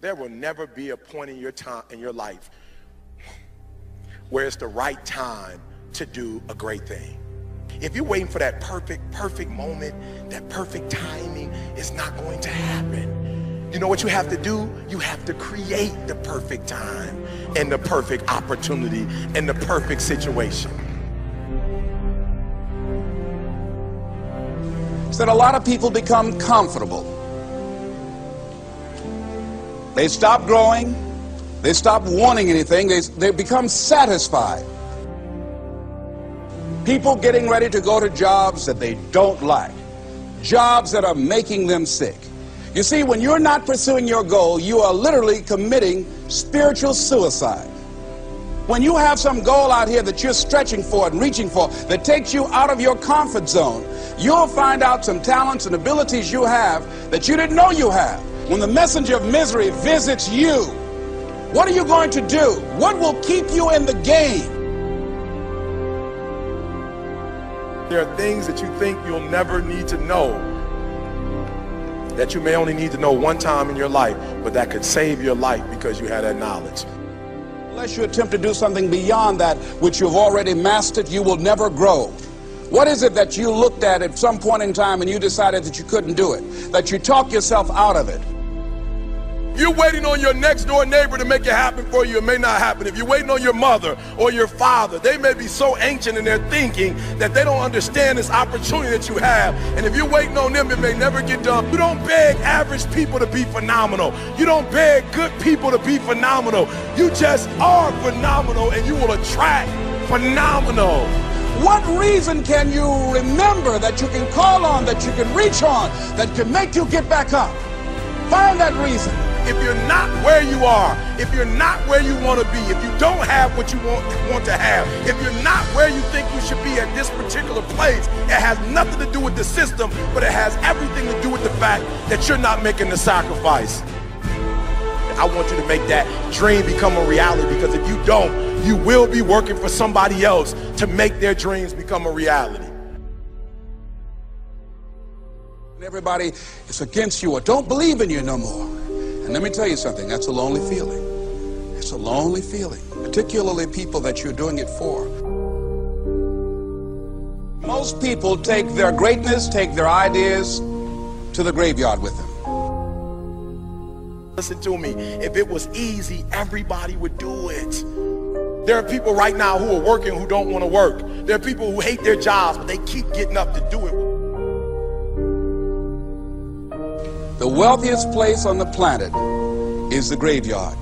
There will never be a point in your life where it's the right time to do a great thing. If you're waiting for that perfect moment, that perfect timing, it's not going to happen. You know what you have to do? You have to create the perfect time and the perfect opportunity and the perfect situation. So that a lot of people become comfortable. They stop growing. They stop wanting anything. They become satisfied. People getting ready to go to jobs that they don't like. Jobs that are making them sick. You see, when you're not pursuing your goal, you are literally committing spiritual suicide. When you have some goal out here that you're stretching for and reaching for that takes you out of your comfort zone, you'll find out some talents and abilities you have that you didn't know you have. When the messenger of misery visits you, what are you going to do? What will keep you in the game? There are things that you think you'll never need to know, that you may only need to know one time in your life, but that could save your life because you had that knowledge. Unless you attempt to do something beyond that which you've already mastered, you will never grow. What is it that you looked at some point in time and you decided that you couldn't do it, that you talked yourself out of it? You're waiting on your next door neighbor to make it happen for you. It may not happen. If you're waiting on your mother or your father, they may be so ancient in their thinking that they don't understand this opportunity that you have. And if you're waiting on them, it may never get done. You don't beg average people to be phenomenal. You don't beg good people to be phenomenal. You just are phenomenal, and you will attract phenomenal. What reason can you remember that you can call on, that you can reach on, that can make you get back up? Find that reason. If you're not where you are, if you're not where you want to be, if you don't have what you want to have, if you're not where you think you should be at this particular place, it has nothing to do with the system, but it has everything to do with the fact that you're not making the sacrifice. I want you to make that dream become a reality, because if you don't, you will be working for somebody else to make their dreams become a reality. Everybody is against you or don't believe in you no more. And let me tell you something, that's a lonely feeling. It's a lonely feeling, particularly people that you're doing it for. Most people take their greatness, take their ideas to the graveyard with them. Listen to me, if it was easy, everybody would do it. There are people right now who are working who don't want to work. There are people who hate their jobs, but they keep getting up to do it. The wealthiest place on the planet is the graveyard.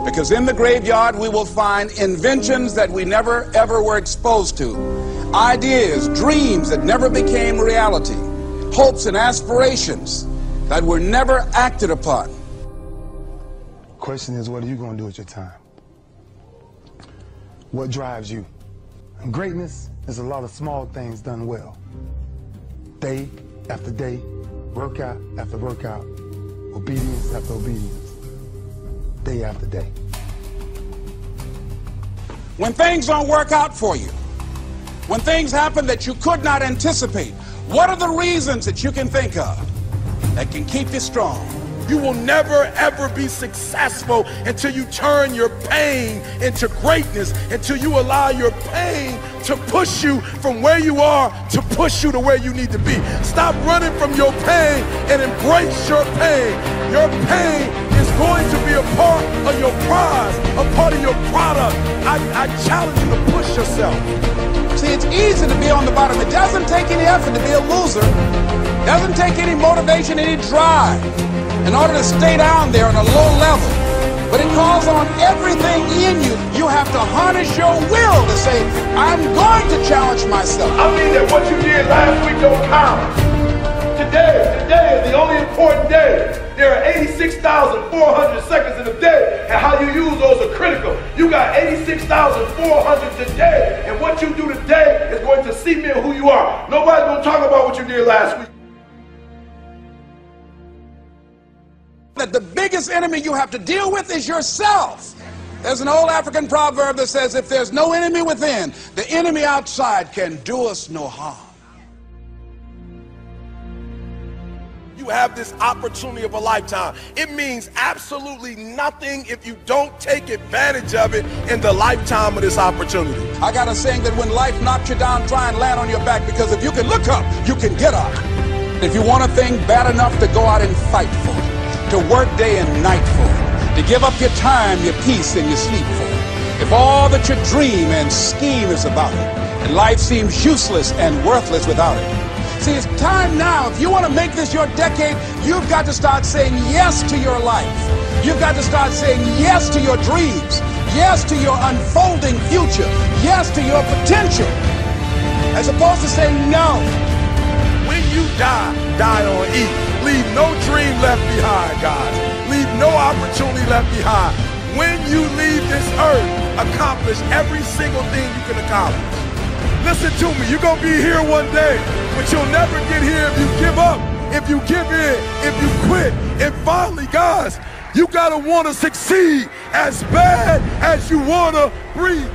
Because in the graveyard we will find inventions that we never ever were exposed to. Ideas, dreams that never became reality. Hopes and aspirations that were never acted upon. Question is, what are you going to do with your time? What drives you? And greatness is a lot of small things done well. Day after day, workout after workout, obedience after obedience, day after day. When things don't work out for you, when things happen that you could not anticipate, what are the reasons that you can think of that can keep you strong? You will never ever be successful until you turn your pain into greatness, until you allow your pain to push you from where you are to push you to where you need to be. Stop running from your pain and embrace your pain. Your pain is going to be a part of your prize, a part of your product. I challenge you to push yourself. See, it's easy to be on the bottom. It doesn't take any effort to be a loser. It doesn't take any motivation, any drive in order to stay down there on a low level. But it calls on everything in you. You have to harness your will to say, I'm going to challenge myself. I mean that what you did last week don't count. Today is the only important day. There are 86,400 seconds in a day, and how you use those are critical. You got 86,400 today, and what you do today is going to cement who you are. Nobody's going to talk about what you did last week. That the biggest enemy you have to deal with is yourself. There's an old African proverb that says, if there's no enemy within, the enemy outside can do us no harm. You you have this opportunity of a lifetime. It means absolutely nothing if you don't take advantage of it in the lifetime of this opportunity. I got a saying that when life knocks you down, try and land on your back, because if you can look up, you can get up. If you want a thing bad enough to go out and fight for it, to work day and night for it, to give up your time, your peace, and your sleep for it, if all that you dream and scheme is about it, and life seems useless and worthless without it. See, it's time now. If you want to make this your decade, you've got to start saying yes to your life. You've got to start saying yes to your dreams, yes to your unfolding future, yes to your potential, as opposed to saying no. When you die, die on E. Leave no dream left behind, guys. Leave no opportunity left behind. When you leave this earth, accomplish every single thing you can accomplish. Listen to me, you're going to be here one day, but you'll never get here if you give up, if you give in, if you quit. And finally, guys, you got to want to succeed as bad as you want to breathe.